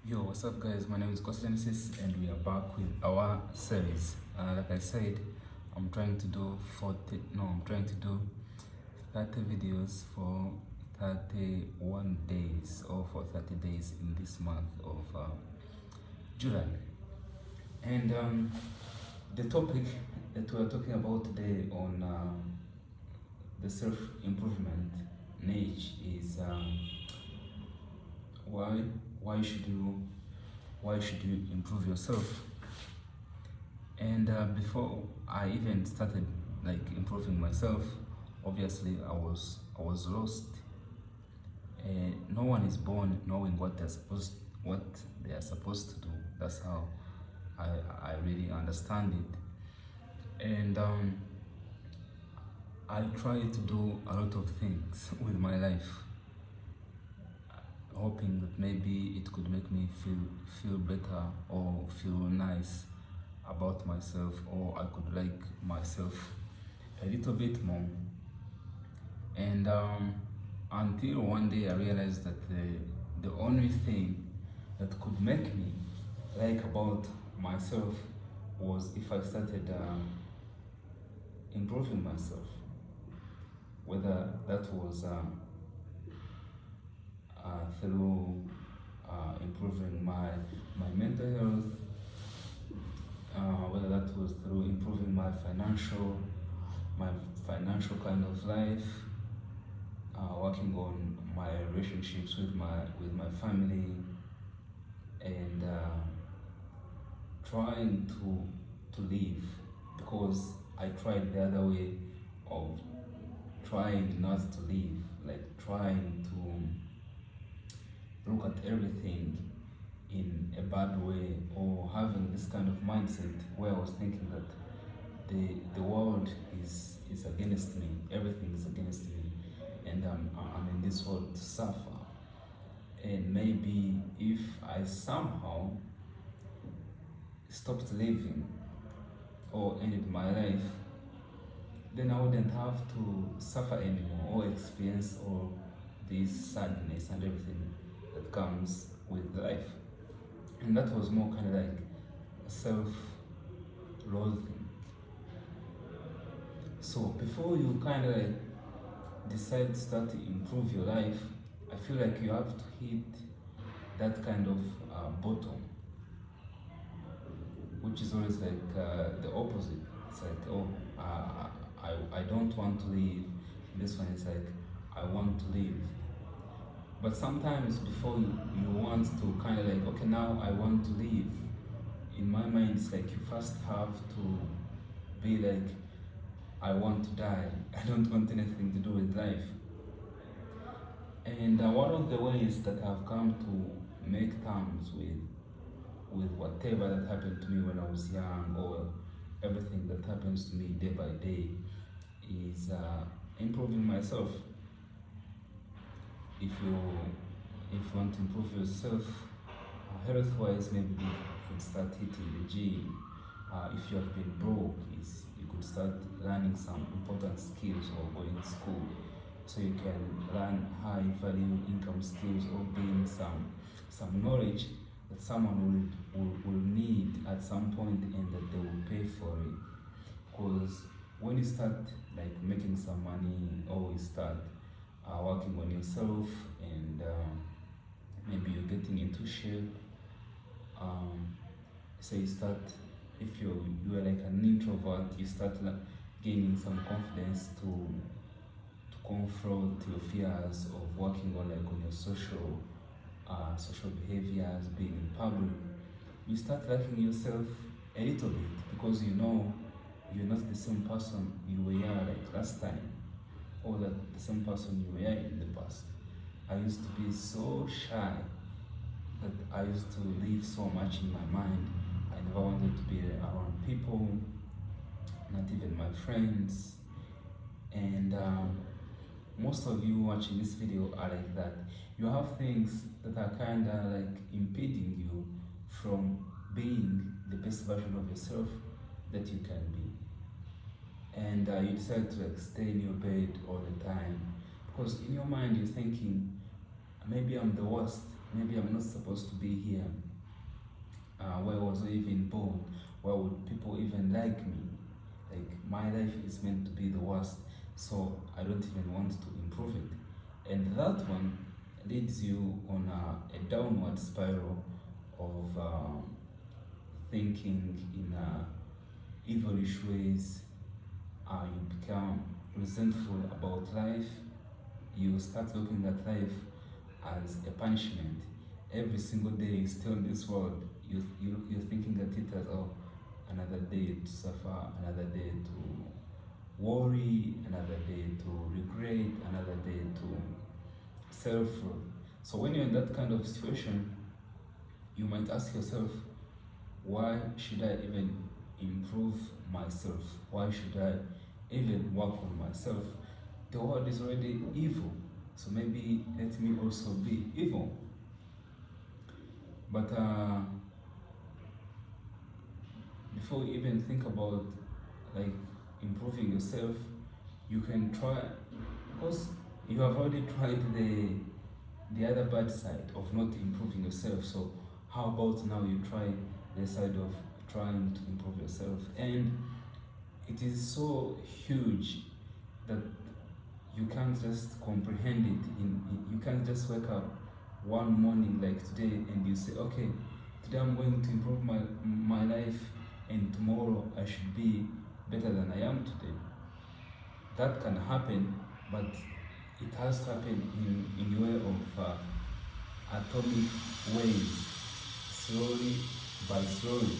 Yo, what's up, guys? My name is Genesis, and we are back with our series. Like I said, I'm trying to do 30 videos for 31 days or for 30 days in this month of July. And the topic that we are talking about today on the self-improvement niche is why should you improve yourself? And before I even started improving myself, obviously I was lost. No one is born knowing what they are supposed to do. That's how I really understand it. And I try to do a lot of things with my life, hoping that maybe it could make me feel better or feel nice about myself, or I could like myself a little bit more. And until one day I realized that the only thing that could make me like about myself was if I started improving myself, whether that was through improving my mental health, whether that was through improving my financial kind of life, working on my relationships with my family, and trying to live, because I tried the other way of trying not to live, like trying to look at everything in a bad way, or having this kind of mindset where I was thinking that the world is against me, everything is against me, and I'm in this world to suffer. And maybe if I somehow stopped living or ended my life, then I wouldn't have to suffer anymore or experience all this sadness and everything that comes with life. And that was more kind of like self-loathing. So before you kind of like decide to start to improve your life, I feel like you have to hit that kind of bottom, which is always like the opposite. It's like, oh, I don't want to live. This one is like, I want to live. But sometimes before you want to kind of like, okay, now I want to live, in my mind it's like you first have to be like, I want to die. I don't want anything to do with life. And one of the ways that I've come to make terms with whatever that happened to me when I was young, or everything that happens to me day by day, is improving myself. If you want to improve yourself health-wise, maybe you could start hitting the gym. If you have been broke, you could start learning some important skills, or going to school so you can learn high-value income skills, or gain some knowledge that someone will need at some point, and that they will pay for it. Because when you start like making some money, or you start working on yourself, and maybe you're getting into shape, so you start, if you are like an introvert, you start gaining some confidence to confront your fears of working on your social behaviors, being in public. You start liking yourself a little bit, because you know you're not the same person you were like last time, or that the same person you were in the past. I used to be so shy that I used to live so much in my mind. I never wanted to be around people, not even my friends. And most of you watching this video are like that. You have things that are kind of like impeding you from being the best version of yourself that you can be. And you decide to like stay in your bed all the time, because in your mind you're thinking, maybe I'm the worst, maybe I'm not supposed to be here, why was I even born? Why would people even like me? Like, my life is meant to be the worst, so I don't even want to improve it. And that one leads you on a downward spiral of thinking in evilish ways. You become resentful about life. You start looking at life as a punishment. Every single day you stay on this world, you're thinking at it as, oh, another day to suffer, another day to worry, another day to regret, another day to self-worth. So when you're in that kind of situation, you might ask yourself, why should I even improve myself? Why should I even work on myself? The world is already evil, so maybe let me also be evil. But before you even think about like improving yourself, you can try, because you have already tried the other bad side of not improving yourself. So how about now you try the side of trying to improve yourself? And it is so huge that you can't just comprehend it. You can't just wake up one morning like today and you say, okay, today I'm going to improve my life, and tomorrow I should be better than I am today. That can happen, but it has to happen in a way of atomic ways, slowly by slowly.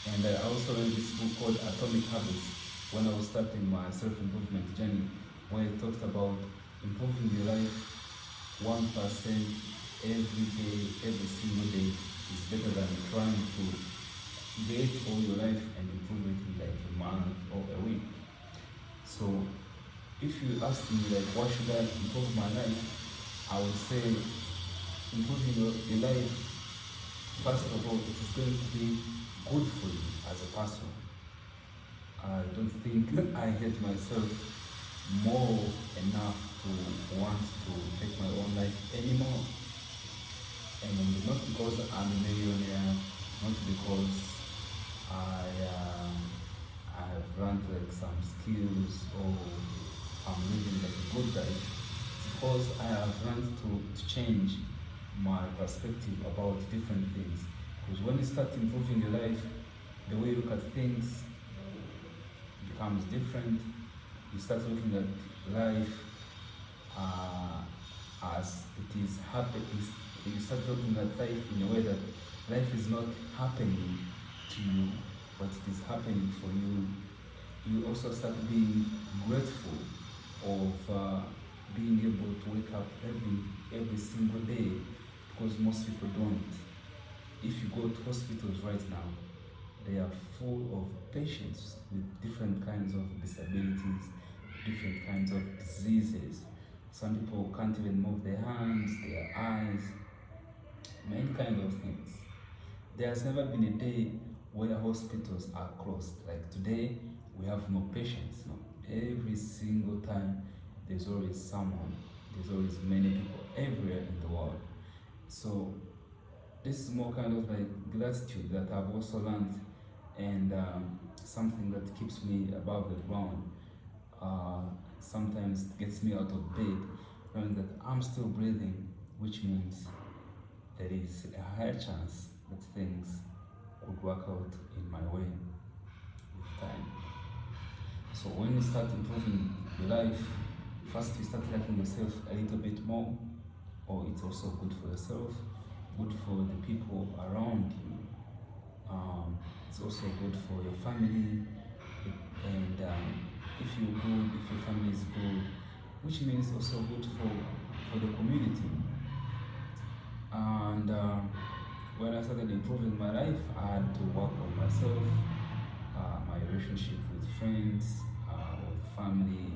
And I also read this book called Atomic Habits when I was starting my self-improvement journey, where it talked about improving your life 1% every day, every single day is better than trying to get all your life and improve it in like a month or a week. So if you ask me like, why should I improve my life? I would say improving your life, first of all, it is going to be good for you as a person. I don't think I hate myself more enough to want to take my own life anymore. And not because I'm a millionaire, not because I have learned like some skills or I'm living like a good life. It's because I have learned to change my perspective about different things. Because when you start improving your life, the way you look at things becomes different. You start looking at life as it is happening. You start looking at life in a way that life is not happening to you, but it is happening for you. You also start being grateful of being able to wake up every single day, because most people don't. If you go to hospitals right now, they are full of patients with different kinds of disabilities, different kinds of diseases. Some people can't even move their hands, their eyes, many kinds of things. There has never been a day where hospitals are closed. Like today, we have no patients. No. Every single time, there's always someone. There's always many people everywhere in the world. So this is more kind of like gratitude that I've also learned, and something that keeps me above the ground. Sometimes gets me out of bed, knowing that I'm still breathing, which means there is a higher chance that things could work out in my way with time. So when you start improving your life, first you start liking yourself a little bit more, or it's also good for yourself, good for the people around you. It's also good for your family, and if you're good, if your family is good, which means also good for the community. And when I started improving my life, I had to work on myself, my relationship with friends, with family,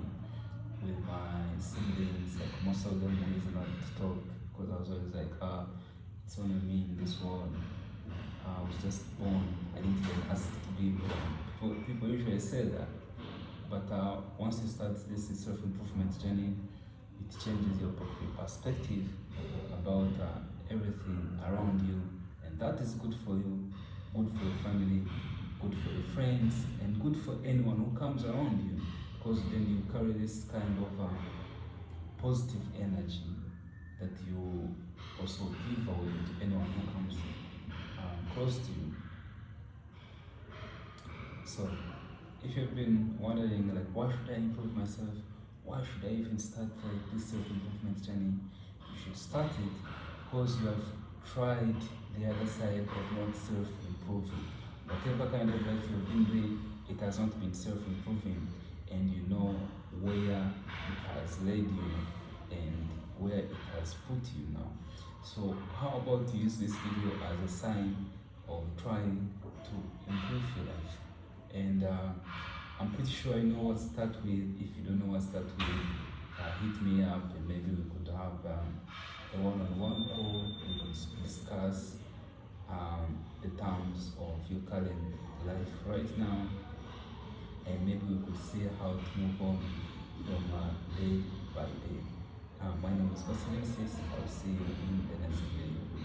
with my siblings. Like most of them were using not to talk, because I was always like, it's only me in this world. I was just born. I didn't even ask to be born. People usually say that. But once you start this self-improvement journey, it changes your perspective about everything around you, and that is good for you, good for your family, good for your friends, and good for anyone who comes around you, because then you carry this kind of positive energy that you also give away to anyone who comes close to you. So, if you've been wondering, like, why should I improve myself? Why should I even start like this self-improvement journey? You should start it because you have tried the other side of not self-improving. Whatever kind of life you've been doing, it has not been self-improving, and you know where it has led you and where it has put you now. So how about you use this video as a sign of trying to improve your life? And I'm pretty sure you know what to start with. If you don't know what to start with, hit me up and maybe we could have a one-on-one call. We could discuss the terms of your current life right now, and maybe we could see how to move on from day by day. My name is Motivational. I'll see you in the next video.